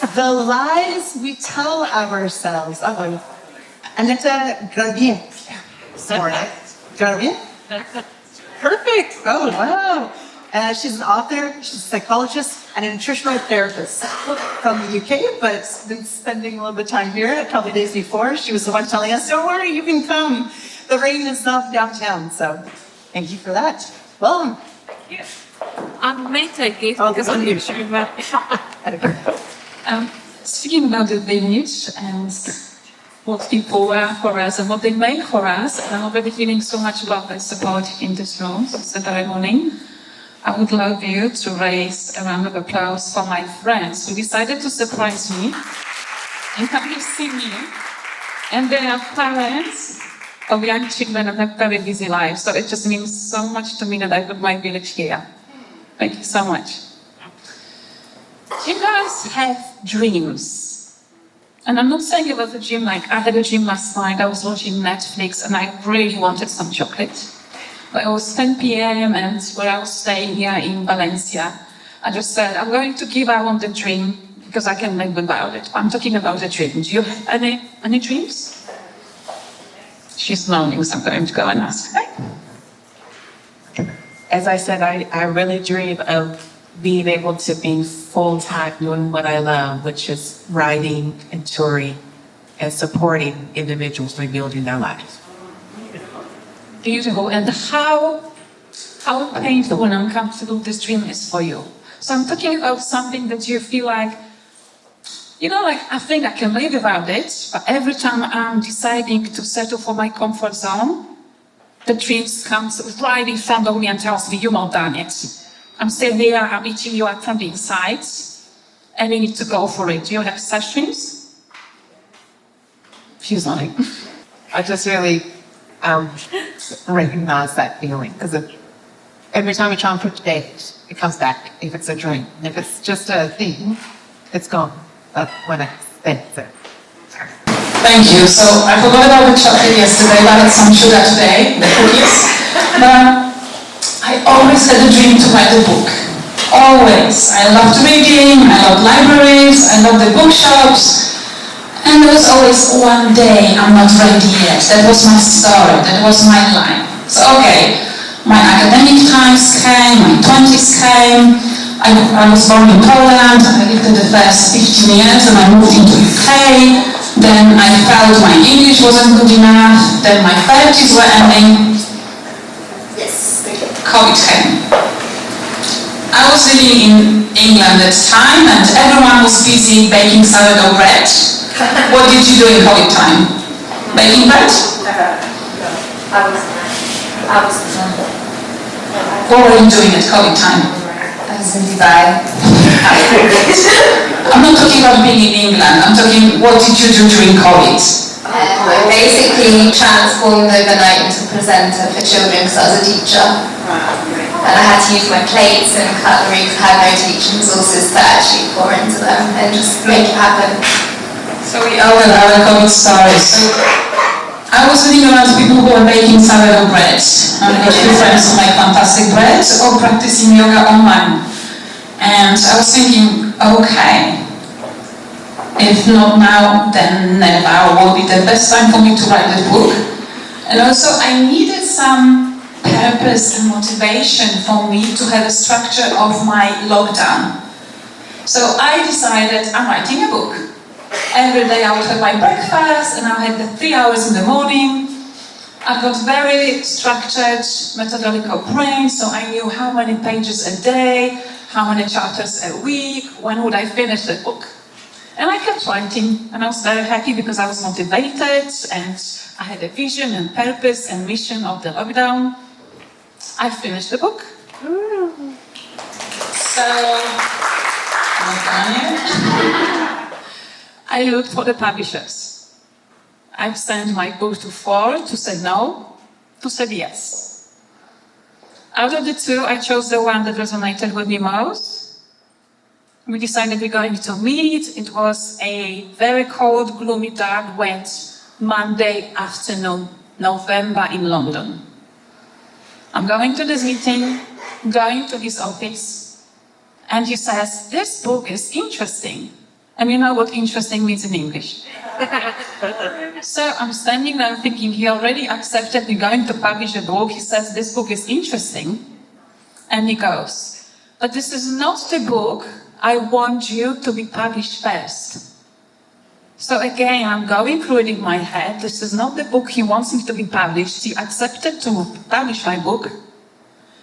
The lies we tell ourselves. Aneta Grabiec. Grabiec? Perfect. Oh, wow. She's an author, she's a psychologist, and a nutritional therapist from the UK, but been spending a little bit of time here a couple of days before. She was the one telling us, don't worry, you can come. The rain is not downtown, so thank you for that. Welcome. Yes. I'm Aneta Grabiec because I'm here. Speaking about the Venice and what people were for us and what they made for us, and I'm already feeling so much love and support in this room since the very morning. I would love you to raise a round of applause for my friends who decided to surprise me and come to see me. And they are parents of young children and have very busy lives. So it just means so much to me that I put my village here. Thank you so much. You guys have dreams. And I'm not saying it was a dream like I had a dream last night. I was watching Netflix and I really wanted some chocolate. But it was 10 p.m. and where I was staying here in Valencia, I just said, I'm going to give up on the dream because I can live without it. I'm talking about a dream. Do you have any dreams? She's nodding, so I'm going to go and ask. As I said, I really dream of being able to be full-time doing what I love, which is writing and touring and supporting individuals rebuilding their lives. Beautiful. And how painful and uncomfortable this dream is for you. So I'm talking about something that you feel like, I think I can live without it, but every time I'm deciding to settle for my comfort zone, the dream comes right in front of me and tells me, you've not done it. I'm still here, I'm eating you up from the inside, and you need to go for it. Do you have such dreams? She's nodding. I just really recognize that feeling because every time I try and put it down, it comes back if it's a dream. And if it's just a thing, it's gone. But when I think it. Thank you. So I forgot about the chocolate yesterday, but I had some sugar today, the cookies. But I always had a dream to write a book. Always. I loved reading, I loved libraries, I loved the bookshops. And there was always one day I'm not ready yet. That was my story, that was my life. So okay, my academic times came, my 20s came. I was born in Poland, I lived in the first 15 years and I moved into UK. Then I felt my English wasn't good enough. Then my 30s were ending. Yes. COVID came. I was living in England at the time and everyone was busy baking sourdough bread. What did you do in COVID time? Baking bread? I was What were you doing at COVID time? I was in Dubai. I'm not talking about being in England. I'm talking, what did you do during COVID? I basically transformed overnight into a presenter for children because I was a teacher. And I had to use my plates and cutlery because I had no teaching resources to actually pour into them and just make it happen. So we all have our COVID stories. So I was living around people who were baking sourdough bread. I've got few friends who make fantastic bread or practicing yoga online. And I was thinking, okay, if not now, then never will be the best time for me to write the book. And also I needed some purpose and motivation for me to have a structure of my lockdown. So I decided I'm writing a book. Every day I would have my breakfast and I had the 3 hours in the morning. I've got very structured, methodological brain, so I knew how many pages a day, how many chapters a week, when would I finish the book. And I kept writing, and I was very happy because I was motivated and I had a vision and purpose and mission of the lockdown. I finished the book. So, I'm done yet. I looked for the publishers. I've sent my book to 4, to say no, to say yes. Out of the 2, I chose the one that resonated with me most. We decided we're going to meet. It was a very cold, gloomy, dark, wet Monday afternoon, November in London. I'm going to this meeting, going to his office, and he says, this book is interesting. And you know what interesting means in English. So I'm standing there thinking, he already accepted we're going to publish a book. He says this book is interesting. And he goes, but this is not the book I want you to be published first. So again, I'm going through it in my head. This is not the book he wants me to be published. He accepted to publish my book.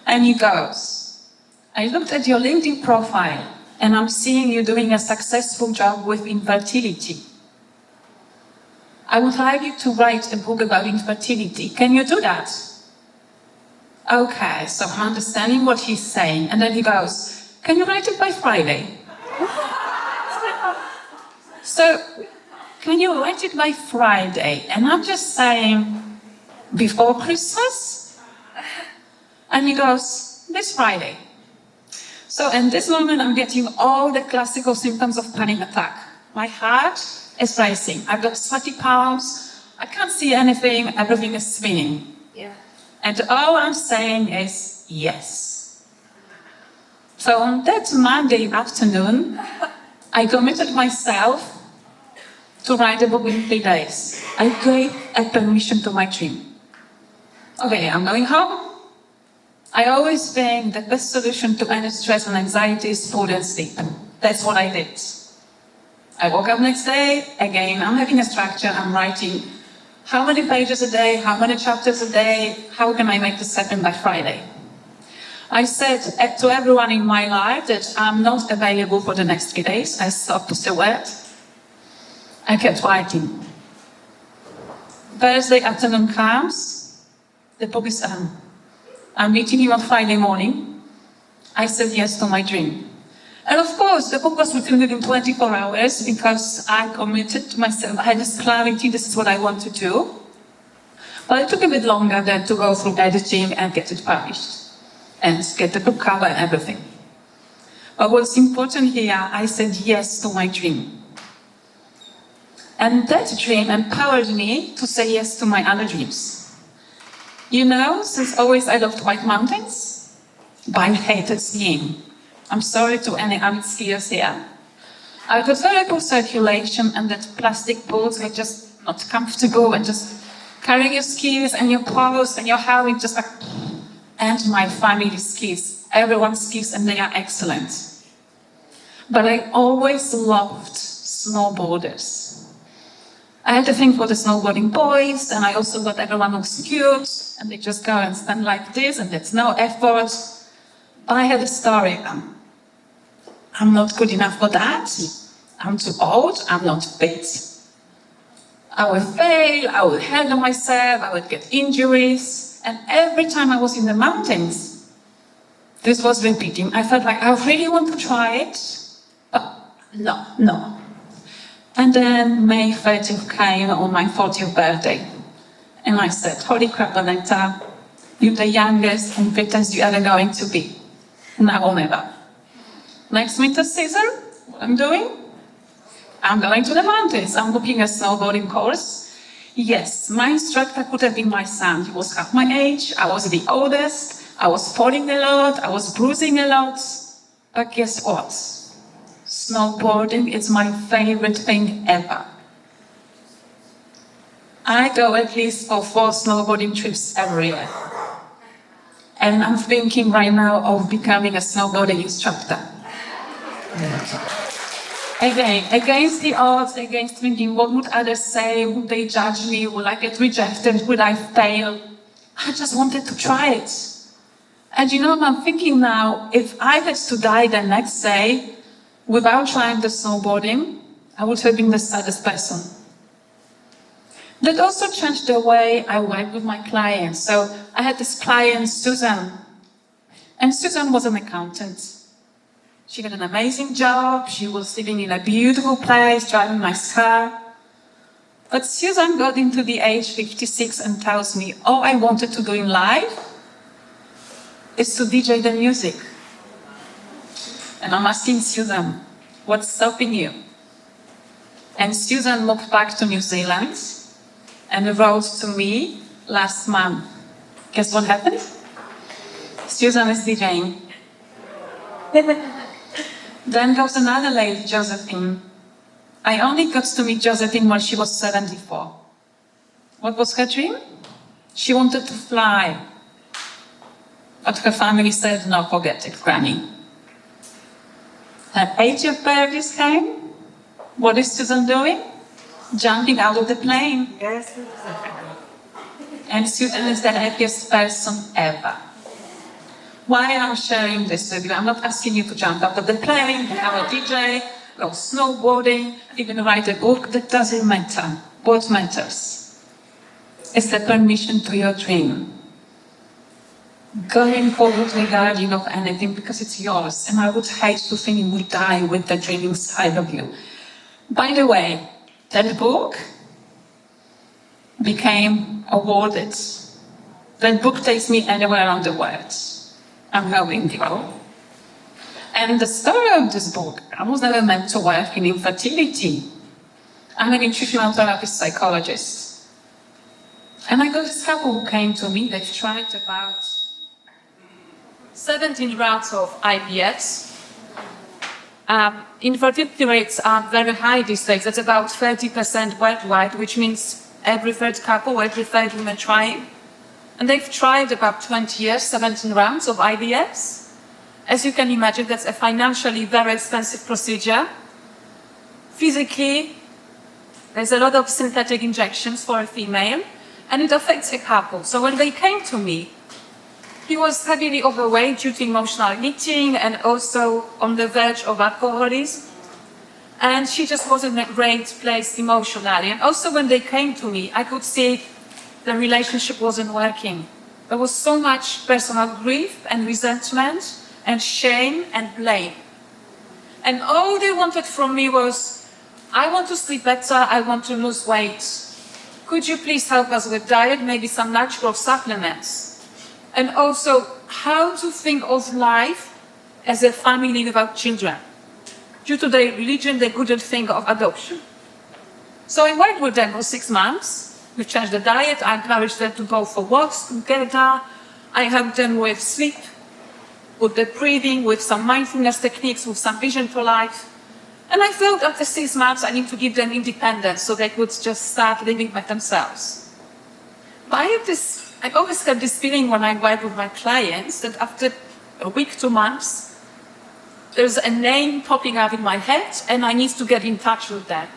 And he goes, I looked at your LinkedIn profile and I'm seeing you doing a successful job with infertility. I would like you to write a book about infertility. Can you do that? Okay, so I'm understanding what he's saying. And then he goes, can you write it by Friday? So, can you write it by Friday? And I'm just saying, before Christmas? And he goes, this Friday. So in this moment, I'm getting all the classical symptoms of panic attack. My heart is racing. I've got sweaty palms. I can't see anything. Everything is spinning. Yeah. And all I'm saying is yes. So on that Monday afternoon, I committed myself to write a book in 3 days. I gave a permission to my dream. Okay, I'm going home. I always think the best solution to any stress and anxiety is food and sleep. That's what I did. I woke up next day, again, I'm having a structure, I'm writing how many pages a day, how many chapters a day, how can I make this happen by Friday? I said to everyone in my life that I'm not available for the next 3 days. I stopped to say word. I kept writing. Thursday afternoon comes, the book is done. I'm meeting you on Friday morning. I said yes to my dream. And of course, the book was written within 24 hours because I committed to myself. I had this clarity, this is what I want to do. But it took a bit longer than to go through editing and get it published and get the book cover and everything. But what's important here, I said yes to my dream. And that dream empowered me to say yes to my other dreams. You know, since always I loved white mountains, but I hated skiing. I'm sorry to any avid skiers here. I got very poor circulation and that plastic boots are just not comfortable and just carrying your skis and your clothes and your hair is just like... And my family skis. Everyone skis and they are excellent. But I always loved snowboarders. I had a thing for the snowboarding boys, and I also got everyone who's cute, and they just go and stand like this, and there's no effort. But I had a story. I'm not good enough for that. I'm too old. I'm not fit. I will fail. I will handle myself. I will get injuries. And every time I was in the mountains, this was repeating. I felt like I really want to try it, but no. And then May 30th came on my 40th birthday. And I said, holy crap, Aneta, you're the youngest and fittest you're ever going to be. Now or never. Next winter season, what I'm doing? I'm going to the mountains. I'm booking a snowboarding course. Yes, my instructor could have been my son. He was half my age. I was the oldest. I was falling a lot. I was bruising a lot. But guess what? Snowboarding is my favorite thing ever. I go at least for 4 snowboarding trips every year. And I'm thinking right now of becoming a snowboarding instructor. Again, against the odds, against thinking, what would others say? Would they judge me? Will I get rejected? Would I fail? I just wanted to try it. And you know, I'm thinking now, if I had to die the next day without trying the snowboarding, I would have been the saddest person. That also changed the way I work with my clients. So I had this client, Susan, and Susan was an accountant. She had an amazing job, she was living in a beautiful place, driving a nice car. But Susan got into the age 56 and tells me, all I wanted to do in life is to DJ the music. And I'm asking Susan, what's stopping you? And Susan moved back to New Zealand and wrote to me last month. Guess what happened? Susan is DJing. Then goes another lady, Josephine. I only got to meet Josephine when she was 74. What was her dream? She wanted to fly. But her family said, no, forget it, Granny. Her 80th birthday came. What is Susan doing? Jumping out of the plane. Yes. And Susan is the happiest person ever. Why I'm sharing this with you? I'm not asking you to jump out of the plane, become a DJ, go snowboarding, even write a book. That doesn't matter. What matters is the permission to your dream. Going forward regarding of anything because it's yours. And I would hate to think you would die with the dream inside of you. By the way, that book became awarded. That book takes me anywhere around the world. I'm going to go. And the story of this book, I was never meant to work in infertility. I'm a nutritional therapist psychologist. And I got this couple who came to me, they've tried about 17 rounds of IVFs. Infertility rates are very high these days. That's about 30% worldwide, which means every third couple, every third woman trying. And they've tried about 20 years, 17 rounds of IVFs. As you can imagine, that's a financially very expensive procedure. Physically, there's a lot of synthetic injections for a female, and it affects a couple. So when they came to me, he was heavily overweight due to emotional eating and also on the verge of alcoholism. And she just wasn't in a great place emotionally. And also when they came to me, I could see the relationship wasn't working. There was so much personal grief and resentment and shame and blame. And all they wanted from me was, I want to sleep better, I want to lose weight. Could you please help us with diet, maybe some natural supplements? And also, how to think of life as a family without children. Due to their religion, they couldn't think of adoption. So I worked with them for 6 months. We changed the diet, I encouraged them to go for walks together. I helped them with sleep, with the breathing, with some mindfulness techniques, with some vision for life. And I felt after 6 months I need to give them independence so they could just start living by themselves. But I always had this feeling when I work with my clients that after a week, 2 months, there's a name popping up in my head and I need to get in touch with them.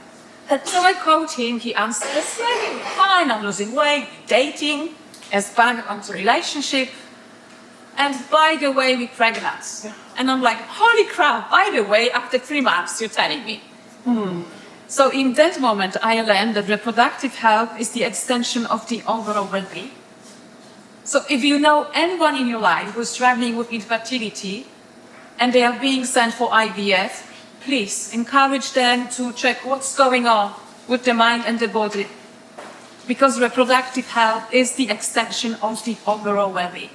And so I called him, he answered, fine, I'm losing weight, dating, as back onto relationship. And by the way, we're pregnant. And I'm like, holy crap, by the way, after 3 months, you're telling me. So in that moment, I learned that reproductive health is the extension of the overall well-being. So if you know anyone in your life who's struggling with infertility and they are being sent for IVF, please encourage them to check what's going on with the mind and the body. Because reproductive health is the extension of the overall well-being.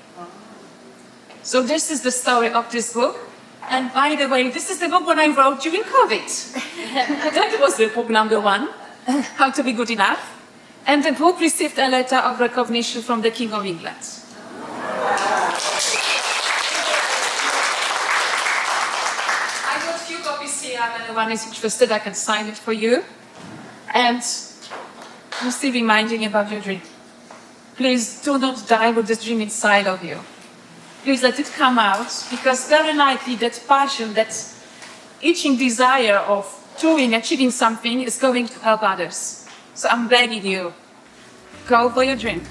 So this is the story of this book. And by the way, this is the book when I wrote during COVID. That was the book number 1, How to Be Good Enough. And the book received a letter of recognition from the King of England. I got a few copies here, and anyone is interested, I can sign it for you. And I'm still reminding you about your dream. Please do not die with this dream inside of you. Please let it come out, because very likely that passion, that itching desire of doing, achieving something is going to help others. So I'm begging you, go for your dream.